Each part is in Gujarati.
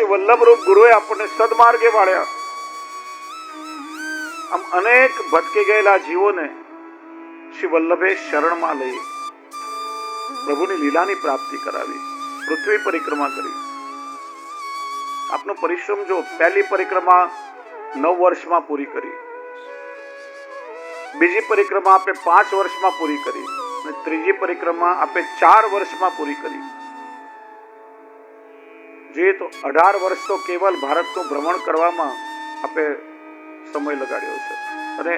શ્રી વલ્લભ રૂપ ગુરુએ આપણને સદમાર્ગે વાળ્યા. આમ અનેક ભટકી ગયેલા જીવોને શ્રી વલ્લભે શરણમાં લઈ પ્રભુની લીલાની પ્રાપ્તિ કરાવી, પૃથ્વી પરિક્રમા કરી. આપનો પરિશ્રમ જો, પહેલી પરિક્રમા 9 વર્ષમાં પૂરી કરી, બીજી પરિક્રમા આપે 5 વર્ષમાં પૂરી કરી, અને ત્રીજી પરિક્રમા આપે 4 વર્ષમાં પૂરી કરી. જે તો 18 વર્ષ તો કેવલ ભારતનું ભ્રમણ કરવામાં આપે સમય લગાડ્યો છે. અને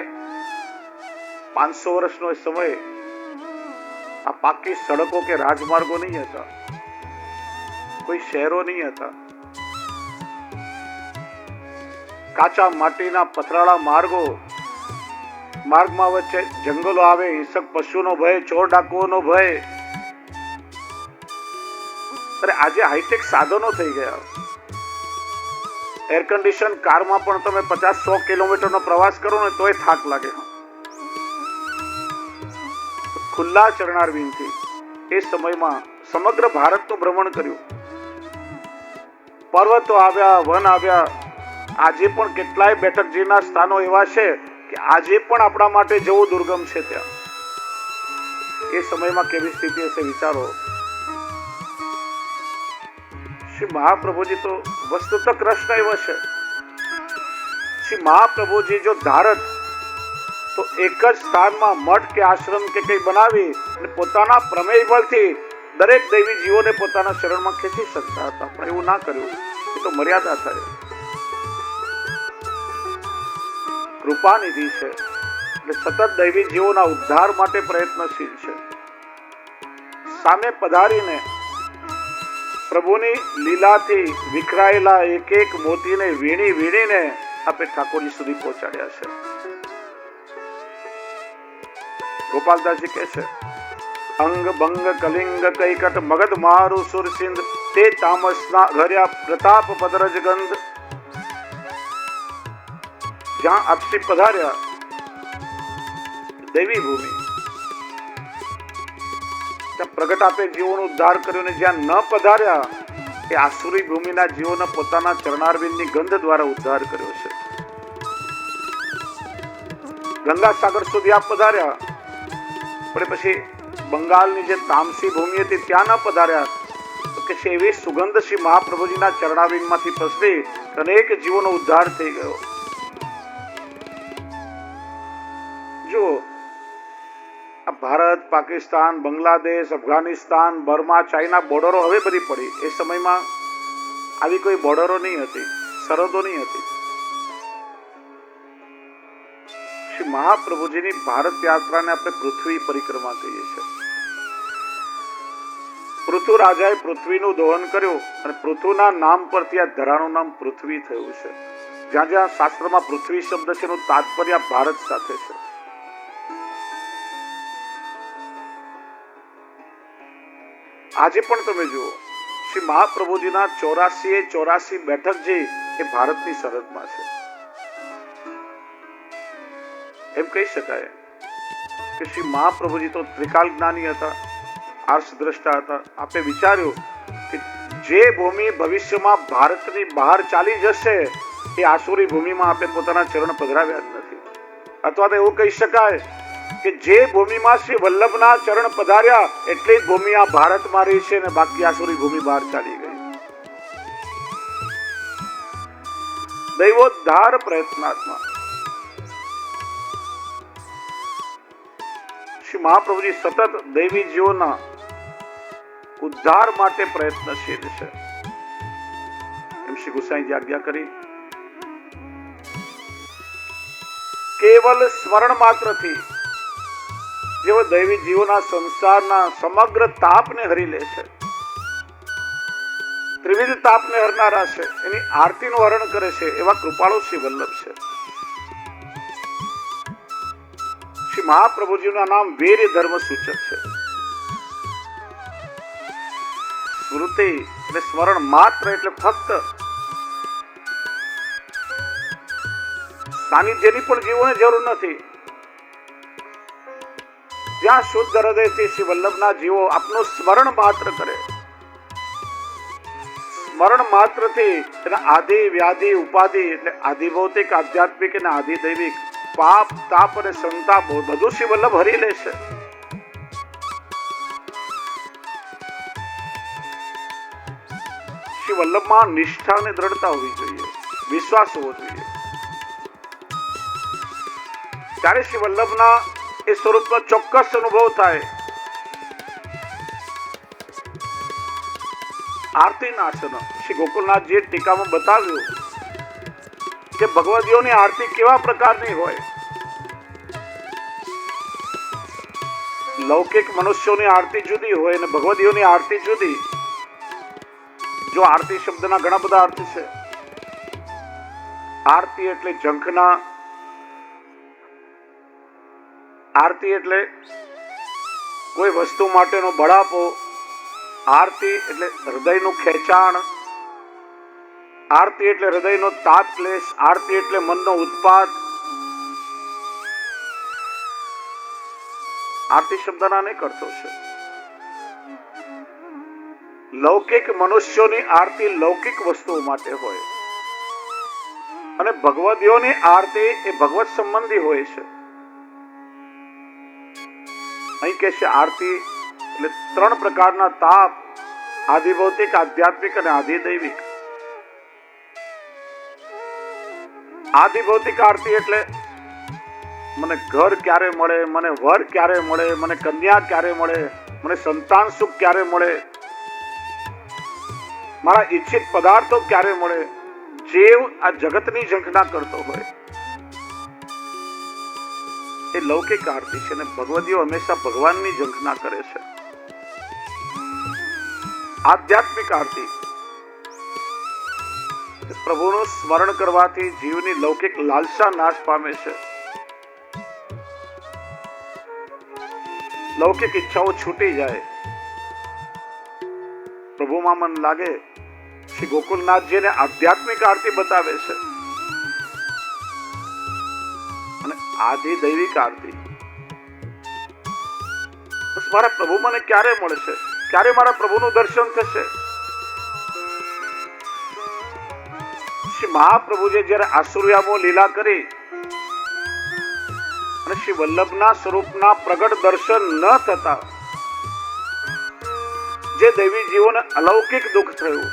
500 વર્ષનો એ સમય આ પાકી સડકો કે રાજમાર્ગો નહીં હતા, કોઈ શહેરો નહીં હતા, કાચા માટીના પથરાળા માર્ગમાં વચ્ચે જંગલો આવે, હિંસક પશુનો ભય, ચોર ડાકુઓનો ભય. અરે આજે હાઈટેક સાધનો થઈ ગયા. એર કન્ડિશન કારમાં પણ તમે 50-100 કિલોમીટરનો પ્રવાસ કરો ને તોય થાક લાગે. ખુલ્લા ચરણારવિંદથી એ સમયમાં સમગ્ર ભારતનું ભ્રમણ કર્યું. પર્વતો આવ્યા, વન આવ્યા. આજે પણ કેટલાય બેઠકજીના સ્થાનો એવા છે કે આજે પણ આપણા માટે જવું દુર્ગમ છે. ત્યાં એ સમયમાં કેવી સ્થિતિ હશે વિચારો. શ્રી મહાપ્રભુજી તો વસ્તુતઃ કૃષ્ણ એવા છે. શ્રી મહાપ્રભુજી જો ધારત તો એક જ સ્થાનમાં મઠ કે આશ્રમ કે કંઈ બનાવી અને પોતાના પ્રમેય બળથી દરેક દૈવી જીવોને પોતાના શરણમાં ખેંચી શકતા હતા, પણ એવું ના કર્યું. એ તો મર્યાદા થાય. કૃપાનિધિ છે એટલે સતત દૈવી જીવોના ઉદ્ધાર માટે પ્રયત્નશીલ છે. સામે પધારીને પ્રભુની લીલાથી વિખરાયેલા એક એક મોતીને વીણીને આપે ઠાકોરજી સુધી પહોંચાડ્યા છે. ગોપાલદાસજી કહે છે, અંગ ભંગ કલિંગ કૈકટ મગધ મારુ સુરસિંધ તે તામસના ઘર્યા પ્રતાપ પદરજ ગંધ. જ્યાં આપસી પધાર્યા દેવી ભૂમિ, ત્યાં પ્રગટ આપે જીવોનો ઉદ્ધાર કર્યો, ને જ્યાં ન પધાર્યા એ આસુરી ભૂમિના જીવોને પોતાના ચરણારવિંદની ગંધ દ્વારા ઉદ્ધાર કર્યો છે. ગંગા સાગર સુધી આપ પધાર્યા, પણ પછી બંગાળની જે તામસી ભૂમિ હતી ત્યાં ન પધાર્યા તો કે છે એવી સુગંધ શ્રી મહાપ્રભુજીના ચરણારવિંદમાંથી પ્રસરી અનેક જીવોનો ઉદ્ધાર થઈ ગયો. જો આ ભારત, પાકિસ્તાન, બાંગ્લાદેશ, અફઘાનિસ્તાન, બર્મા, ચાઇના બોર્ડરો હવે બધી પડી. એ સમયમાં આવી કોઈ બોર્ડરો નહીં હતી, સરહદો નહીં હતી. શ્રી મહાપ્રભુજીની ભારત યાત્રાને આપણે પૃથ્વી પરિક્રમા કહીએ છીએ. પૃથુ રાજાએ પૃથ્વીનું દોહન કર્યું અને પૃથુના નામ પરથી આ ધરાનું નામ પૃથ્વી થયું છે. જ્યાં જ્યાં શાસ્ત્રમાં પૃથ્વી શબ્દ છે એનું તાત્પર્ય ભારત સાથે છે. આજે પણ તમે જુઓ શ્રી મહાપ્રભુજીના 84 બેઠક જે એ ભારતની સરહદમાં છે. એમ કહી શકાય કે શ્રી મહાપ્રભુજી તો ત્રિકાલ જ્ઞાની હતા, આર્ષદ્રષ્ટા હતા. આપે વિચાર્યું કે જે ભૂમિ ભવિષ્યમાં ભારતની બહાર ચાલી જશે એ આસુરી ભૂમિમાં આપે પોતાના ચરણ પધરાવ્યા જ નથી. અથવા તો એવું કહી શકાય કે જે ભૂમિમાં શ્રી વલ્લભના ચરણ પધાર્યા એટલી જ ભૂમિ આ ભારતમાં રહી છે, ને બાકી આસુરી ભૂમિ બહાર ચાલી ગઈ. દૈવોદ્ધાર પ્રયત્નાત્મા શ્રી મહાપ્રભુજી સતત દૈવી જીવોના ઉદ્ધાર માટે પ્રયત્નશીલ છે. એમ શ્રી ગુસાઈજી આજ્ઞા કરી, કેવલ સ્મરણ માત્રથી જેઓ દૈવી જીવોના સંસારના સમગ્ર તાપને હરી લે છે, ત્રિવિધ તાપને હરનારા છે, એની આરતીનું હરણ કરે છે, એવા કૃપાળુ શ્રી વલ્લભ છે. શ્રી મહાપ્રભુજીનું નામ વીર ધર્મ સૂચક છે. સ્મૃતિ એટલે સ્મરણ માત્ર એટલે ફક્ત સાનિધ્યની પણ જીવોને જરૂર નથી. જ્યાં શુદ્ધ હૃદયથી શ્રી વલ્લભના જીવો આપનું સ્મરણ માત્ર કરે, સ્મરણ માત્રથી એના આદિ વ્યાધિ ઉપાધિ એટલે આધિભૌતિક આધ્યાત્મિક અને આધિદૈવિક પાપ તાપ અને સંતાપ બધું શ્રી વલ્લભ હરી લેશે. શ્રી વલ્લભમાં નિષ્ઠા અને દ્રઢતા હોવી જોઈએ, વિશ્વાસ હોવો જોઈએ. ત્યારે શ્રી વલ્લભના એ સ્વરૂપનો ચોક્કસ અનુભવ થાય. આરતી નાશન શ્રી ગોકુલનાથજીએ ટીકામાં બતાવ્યું કે ભગવદીઓની આરતી કેવા પ્રકારની હોય. લૌકિક મનુષ્યોની આરતી જુદી હોય અને ભગવદીઓની આરતી જુદી. જો આરતી શબ્દના ઘણા બધા અર્થ છે. આરતી એટલે ઝંખના, આરતી એટલે કોઈ વસ્તુ માટેનો બળાપો, આરતી એટલે હૃદયનું ખેંચાણ, આરતી એટલે હૃદયનો તાપ ક્લેશ, આરતી એટલે મનનો ઉત્પાદ. આરતી શબ્દના અનેક અર્થો છે. લૌકિક મનુષ્યોની આરતી લૌકિક વસ્તુઓ માટે હોય અને ભગવદીઓની આરતી એ ભગવત સંબંધી હોય છે. અહીં કે છે આરતી એટલે ત્રણ પ્રકારના તાપ, આધિભૌતિક આધ્યાત્મિક અને આધિદૈવિક. આધિભૌતિક આરતી એટલે મને ઘર ક્યારે મળે, મને વર ક્યારે મળે, મને કન્યા ક્યારે મળે, મને સંતાન સુખ ક્યારે મળે, મારા ઈચ્છિત પદાર્થો ક્યારે મળે. જીવ આ જગતની ઝંખના કરતો હોય એ લૌકિક આરતી છે અને ભગવદીઓ હંમેશા ભગવાનની ઝંખના કરે છે. આધ્યાત્મિક આરતી પ્રભુનું સ્મરણ કરવાથી જીવની લૌકિક લાલસા નાશ પામે છે. લૌકિક ઈચ્છાઓ છૂટી જાય, પ્રભુમાં મન લાગે. શ્રી ગોકુલનાથજીને આધ્યાત્મિક આરતી બતાવે છે અને આધિદૈવિક આરતી. બસ મારા પ્રભુ મને ક્યારે મળશે, ક્યારે મારા પ્રભુનું દર્શન થશે. શ્રી મહાપ્રભુએ જયારે આસુર્યામો લીલા કરી અને શ્રી વલ્લભના સ્વરૂપના પ્રગટ દર્શન ન થતા જે દૈવી જીવોને અલૌકિક દુઃખ થયું,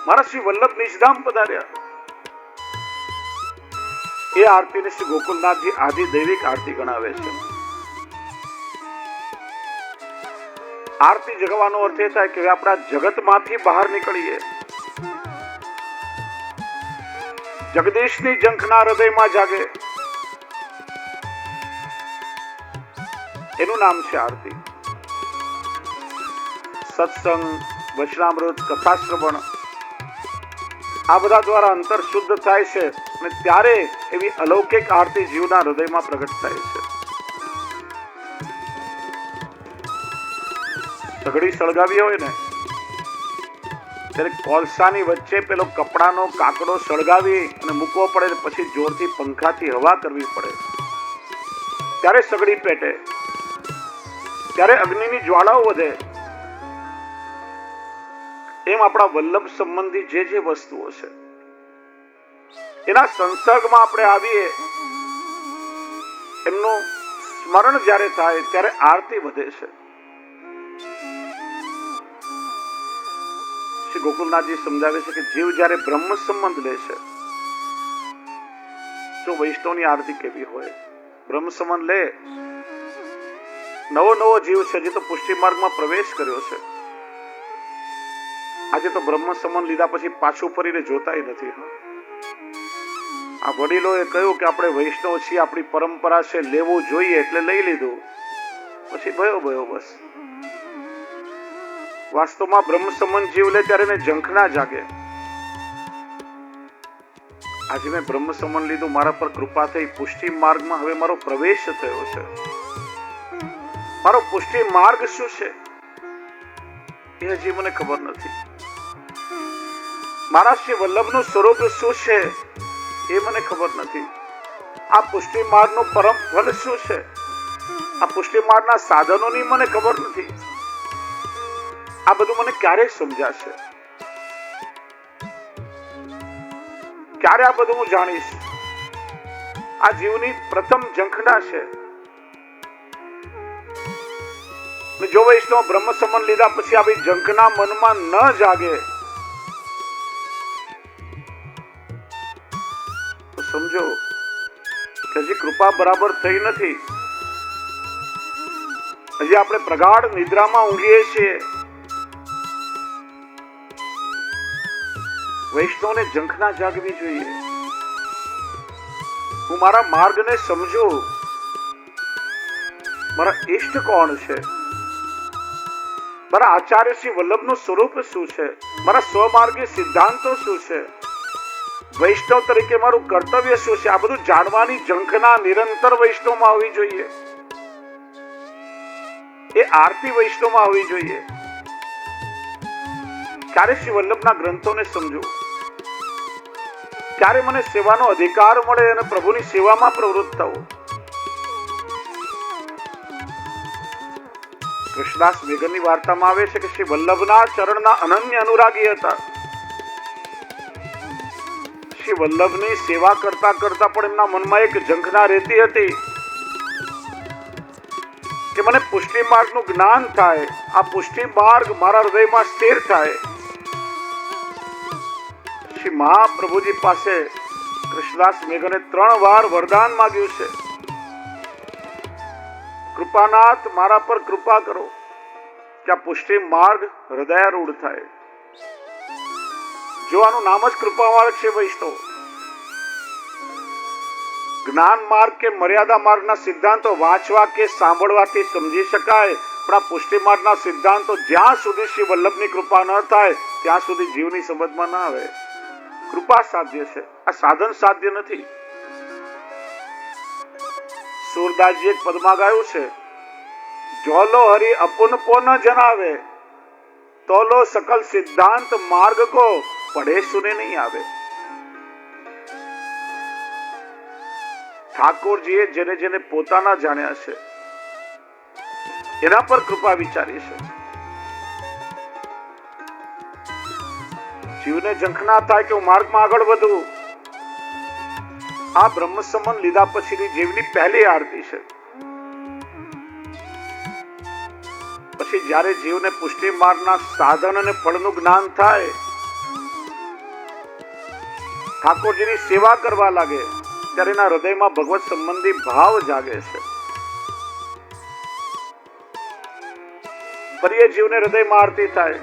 મારા શ્રી વલ્લભ નિજધામ પધાર્યા. એ આરતીને શ્રી ગોકુલનાથજી આધિદૈવિક આરતી ગણાવે છે. આરતી જગવાનો અર્થ એ થાય કે આપણા જગતમાંથી બહાર નીકળીએ. જગદીશની ઝંખના હૃદયમાં જાગે, એનું નામ છે આરતી. સત્સંગ, વચનામૃત, કથા શ્રવણ આ બધા દ્વારા અંતર શુદ્ધ થાય છે અને ત્યારે એવી અલૌકિક આરતી જીવના હૃદયમાં પ્રગટ થાય છે. સગડી સળગાવી હોય ને ત્યારે કોલસાની વચ્ચે પેલો કપડાનો કાકડો સળગાવી અને મૂકવો પડે, પછી જોરથી પંખાથી હવા કરવી પડે, ત્યારે સગડી પેટે, ત્યારે અગ્નિની જ્વાળાઓ વધે. એમ આપણા વલ્લભ સંબંધી જે વસ્તુઓ છે એના સંસર્ગમાં આપણે આવીએ, એમનું સ્મરણ જ્યારે થાય ત્યારે આરતી વધે છે. શ્રી ગોકુલનાથજી સમજાવે છે કે જીવ જ્યારે બ્રહ્મ સંબંધ લે છે, જો વૈષ્ણવની આરતી કેવી હોય, બ્રહ્મ સંબંધ લે, નવો જીવ છે જે તો પુષ્ટિ માર્ગમાં પ્રવેશ કર્યો છે. આજે તો બ્રહ્મ સંબંધ લીધા પછી પાછું ફરીને જોતાય નથી. આ વડીલોએ કહ્યું કે આપણે વૈષ્ણવ છીએ, આપણી પરંપરા છે, લેવું જોઈએ એટલે લઈ લીધું, પછી ભયો બસ. વાસ્તવમાં બ્રહ્મ સંબંધ જીવ લે ત્યારે એને ઝંખના જાગે. આજે મેં બ્રહ્મ સંબંધ લીધું, મારા પર કૃપા થઈ, પુષ્ટિ માર્ગમાં હવે મારો પ્રવેશ થયો છે. મારો પુષ્ટિ માર્ગ શું છે એ હજી મને ખબર નથી. મારા શ્રી વલ્લભનું સ્વરૂપ શું છે એ મને ખબર નથી. આ પુષ્ટિ માર્ગનું પરમ ફલ શું છે, આ પુષ્ટિ માર્ગના સાધનોની મને ખબર નથી. આ બધું મને ક્યારે સમજાશે? ક્યારે આ બધું હું જાણીશ? આ જીવની પ્રથમ ઝંખના છે. જો વૈષ્ણવ બ્રહ્મ સંબંધ લીધા પછી આવી ઝંખના મનમાં ન જાગે તો સમજો કે હજી કૃપા બરાબર થઈ નથી. હજી આપણે પ્રગાઢ નિદ્રામાં ઊંઘીએ છીએ. વૈષ્ણવને ઝંખના જાગવી જોઈએ. હું મારા માર્ગને સમજુ. મારા ઈષ્ટ કોણ છે? મારા આચાર્ય શ્રી વલ્લભનું સ્વરૂપ શું છે? મારા સ્વમાર્ગી સિદ્ધાંતો શું છે? વૈષ્ણવ તરીકે મારું કર્તવ્ય શું છે? આ બધું જાણવાની ઝંખના નિરંતર વૈષ્ણવમાં હોવી જોઈએ. એ આરતી વૈષ્ણવમાં હોવી જોઈએ. ક્યારે શ્રી વલ્લભના ગ્રંથોને સમજો, ક્યારે મને સેવાનો અધિકાર મળે અને પ્રભુની સેવામાં પ્રવૃત્ત થવું. કૃષ્ણદાસ મેઘનની વાર્તામાં આવે છે કે શ્રી વલ્લભના ચરણના અનન્ય અનુરાગી હતા. શ્રી વલ્લભની સેવા કરતા કરતા પણ એમના મનમાં એક ઝંખના રહેતી હતી કે મને પુષ્ટિ માર્ગનું જ્ઞાન થાય, આ પુષ્ટિ માર્ગ મારા હૃદયમાં સ્થિર થાય. શ્રી મહાપ્રભુજી પાસે કૃષ્ણદાસ મેઘને 3 વાર વરદાન માંગ્યું છે. કૃપાનાથ, મારા પર કૃપા કરો કે આ પુષ્ટિ માર્ગ હૃદયારૂઢ થાય. જો આનું નામ જ કૃપા માર્ગ છે વૈષ્ણવ. જ્ઞાન માર્ગ કે મર્યાદા માર્ગના સિદ્ધાંતો વાંચવા કે સાંભળવાથી સમજી શકાય, પણ આ પુષ્ટિ માર્ગના સિદ્ધાંતો જ્યાં સુધી શ્રી વલ્લભની કૃપા ન થાય ત્યાં સુધી જીવની સમજમાં ના આવે. કૃપા સાધ્ય છે, આ સાધન સાધ્ય નથી. સુરદાસજી એક પદમાં ગાયું છે, જોલો હરિ અપુનપો ન જણાવે, તોલો સકલ સિદ્ધાંત માર્ગ કો પડે સુને નહીં આવે. ઠાકોરજીએ જેને જેને પોતાના જાણ્યા છે એના પર કૃપા વિચારી છે. જીવને ઝંખના થાય કે હું માર્ગમાં આગળ વધું. આ બ્રહ્મ સંબંધ લીધા પછીની જીવની પહેલી આરતી છે. પછી જ્યારે જીવને પુષ્ટિ માર્ગના સાધન અને ફળનું જ્ઞાન થાય, ઠાકોરજીની સેવા કરવા લાગે, ત્યારે એના હૃદયમાં ભગવત સંબંધી ભાવ જાગે છે. ફરી એ જીવને હૃદયમાં આરતી થાય,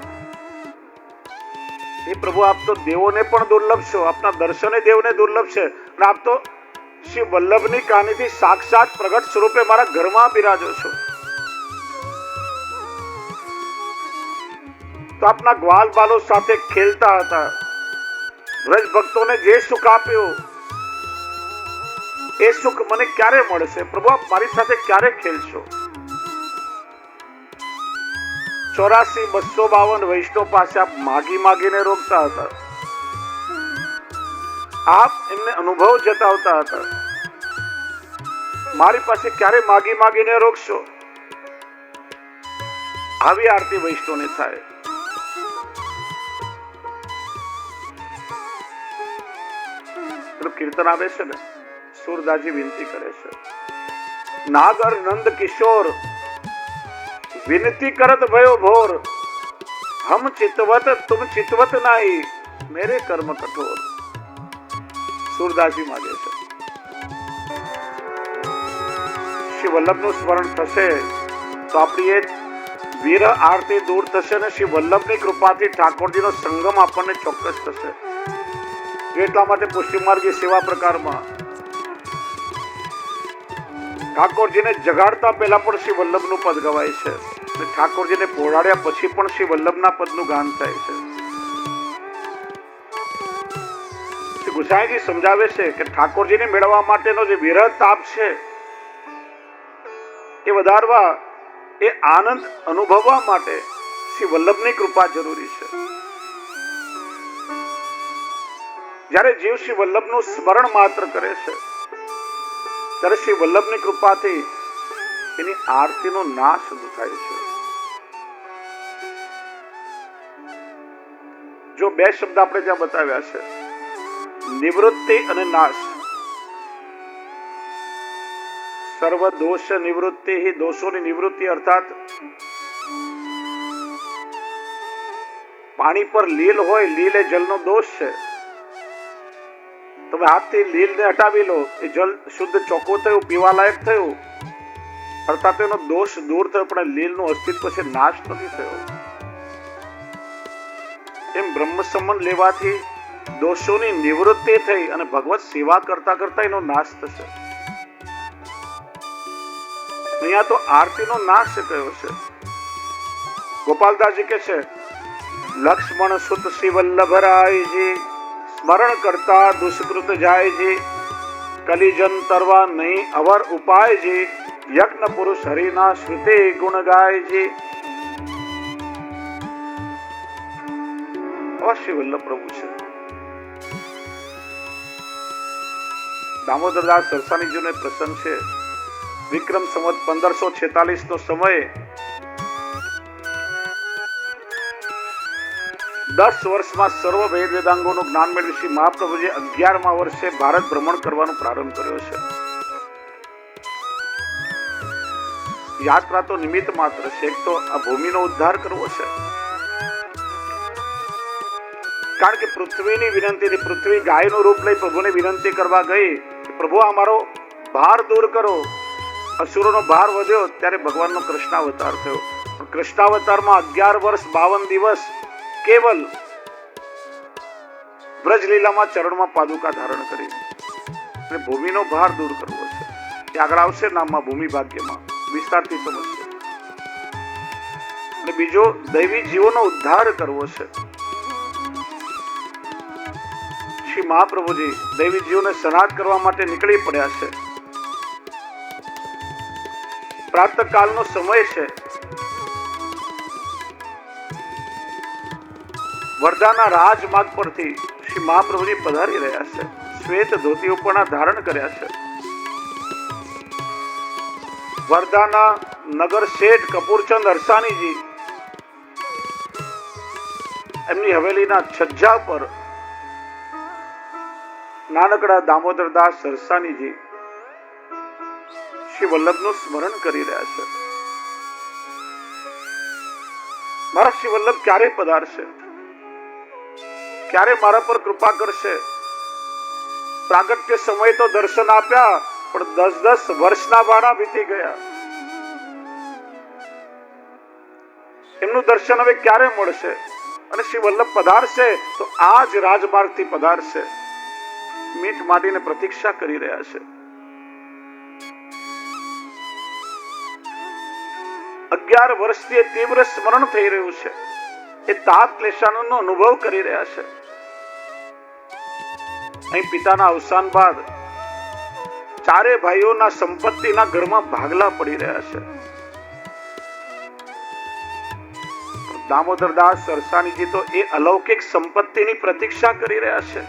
એ પ્રભુ આપ તો દેવોને પણ દુર્લભ છો, આપના દર્શને દેવને દુર્લભ છે, અને આપ તો શ્રી વલ્લભની કાનીથી સાક્ષાત પ્રગટ સ્વરૂપે મારા ઘરમાં બિરાજો છો. તો આપના ગ્વાલ બાલો સાથે ખેલતા હતા. વ્રજ ભક્તોને જે સુખ આપ્યું એ સુખ મને ક્યારે મળશે? પ્રભુ આપ મારી સાથે ક્યારે ખેલશો? 84,252 વૈષ્ણવ પાસે આપ માગી માગીને રોકતા હતા. આપ એમને અનુભવ જતાવતા હતા. મારી પાસે ક્યારે માગી માગીને રોકશો? આવી આરતી વૈષ્ણવને થાય. કીર્તન આવે છે ને, સુરદાસજી વિનંતી કરે છે, નાગર નંદ કિશોર વિનતી કરત ભયો ભોર, હમ ચિતવત તુમ ચિતવત નાહી, મેરે કર્મ કઠોર. સુરદાસજી માગે છે શ્રી વલ્લભનું સ્મરણ થશે તો આપણી એ વીર આરતી દૂર થશે ને શ્રી વલ્લભની કૃપાથી ઠાકોરજીનો સંગમ આપણને ચોક્કસ થશે. એટલા માટે પુષ્ટિ માર્ગી સેવા પ્રકારમાં ઠાકોરજીને જગાડતા પહેલા પણ શ્રી વલ્લભનું પદ ગવાય છે, અને ઠાકોરજીને પોળાડ્યા પછી પણ શ્રી વલ્લભના પદનું ગાન થાય છે. શ્રી ગુસાઈજી સમજાવે છે કે ઠાકોરજીને મેળવવા માટેનો જે વિરહ તાપ છે એ વધારવા, એ આનંદ અનુભવવા માટે શ્રી વલ્લભની કૃપા જરૂરી છે. જ્યારે જીવ શ્રી વલ્લભનું સ્મરણ માત્ર કરે છે ત્યારે શ્રી વલ્લભની કૃપાથી એની આરતીનો નાશ થાય છે. જો બે શબ્દ આપણે ત્યાં બતાવ્યા છે, નિવૃત્તિ અને નાશ. સર્વ દોષ નિવૃત્તિ, દોષોની નિવૃત્તિ અર્થાત પાણી પર લીલ હોય, લીલ એ જલનો દોષ છે. તમે હાથથી લીલને હટાવી લો, એ જલ શુદ્ધ ચોખ્ખું થયું, પીવાલાયક થયું, અર્થાત એનો દોષ દૂર થયો, પણ લીલનું અસ્તિત્વ છે નાશ નથી થયો. એમ બ્રહ્મ સંબંધ લેવાથી દોષોની નિવૃત્તિ થઈ અને ભગવત સેવા કરતા કરતા એનો નાશ થશે. અહીંયા તો આરતીનો નાશ કયો છે. ગોપાલદાસજી કે છે, લક્ષ્મણ સુત શ્રી વલ્લભરાયજી, સ્મરણ કરતા દુષ્કૃત જાયજી, કલિજન તરવા નહીં અવર ઉપાયજી, યજ્ઞ પુરુષ હરિના શ્રુતિ ગુણ ગાયજી. શ્રી વલ્લભ પ્રભુ છે. દામોદરદાસ સરસાણીજીનો પ્રસંગ છે. વિક્રમ સંવત 1546 નો સમય, 10 વર્ષમાં સર્વ વેદ વેદાંગોનું જ્ઞાન મેળવી શ્રી મહાપ્રભુજી 11મા વર્ષે ભારત ભ્રમણ કરવાનો પ્રારંભ કર્યો છે. યાત્રા તો નિમિત્ત માત્ર છે, એક તો આ ભૂમિનો ઉદ્ધાર કરવો છે. કારણ કે પૃથ્વીની વિનંતી, પૃથ્વી ગાયનું રૂપ લઈ પ્રભુને વિનંતી કરવા ગઈ, પ્રભુ અમારો ભાર દૂર કરો. અસુરોનો ભાર વધ્યો ત્યારે ભગવાનનો કૃષ્ણાવતાર થયો. કૃષ્ણાવતારમાં 11 વર્ષ 52 દિવસ કેવલ બ્રજલીલામાં ચરણમાં પાદુકા ધારણ કરી અને ભૂમિનો ભાર દૂર કરવો છે. એ આગળ આવશે નામમાં ભૂમિ ભાગ્યમાં વિસ્તારથી સમજશે. અને બીજો દૈવી જીવોનો ઉદ્ધાર કરવો છે. શ્રી મહાપ્રભુજી દૈવી જીવોને સનાત કરવા માટે નીકળી પડ્યા છે. પ્રાતઃકાલનો સમય છે. વર્ધાના રાજમાર્ગ પરથી શ્રી મહાપ્રભુજી પધારી રહ્યા છે. શ્વેત ધોતી ઉપરના ધારણ કર્યા છે. વર્ધાના નગર શેઠ કપૂરચંદ અરસાણીજી એમની હવેલીના છજ્જા પર નાનકડા દામોદરદાસ સરસાણીજી શ્રી વલ્લભનું સ્મરણ કરી રહ્યા છે. મારા શ્રી વલ્લભ ક્યારે પધારશે, ક્યારે મારા પર કૃપા કરશે? પ્રાગટ્ય સમય તો દર્શન આપ્યા, પણ 10 વર્ષના વાળા વીતી ગયા. એમનું દર્શન હવે ક્યારે મળશે? અને શ્રી વલ્લભ પધારશે તો આ જ રાજમાર્ગથી પધારશે. મીઠ માંડીને પ્રતીક્ષા કરી રહ્યા છે. 11 વર્ષથી તીવ્ર સ્મરણ થઈ રહ્યું છે. એ તાપ ક્લેશાનો અનુભવ કરી રહ્યા છે. અહીં પિતાના અવસાન બાદ ચારે ભાઈઓના સંપત્તિના ઘરમાં ભાગલા પડી રહ્યા છે. દામોદરદાસ સરસાણીજી તો એ અલૌકિક સંપત્તિની પ્રતીક્ષા કરી રહ્યા છે.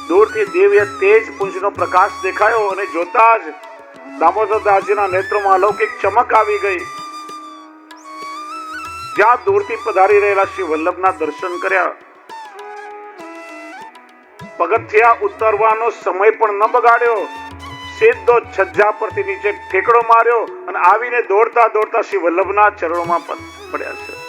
દૂરથી દિવ્ય તેજ પુંજનો પ્રકાશ દેખાયો અને જોતા જ દામોદરદાસજીના નેત્રોમાં અલૌકિક ચમક આવી ગઈ. જ્યાં દૂરથી પધારી રહેલા શ્રી વલ્લભના દર્શન કર્યા, પગથિયા ઉતરવાનો સમય પણ ન બગાડ્યો, સીધો છજ્જા પરથી નીચે ઠેકડો માર્યો અને આવીને દોડતા દોડતા શ્રી વલ્લભના ચરણોમાં પડ્યા છે.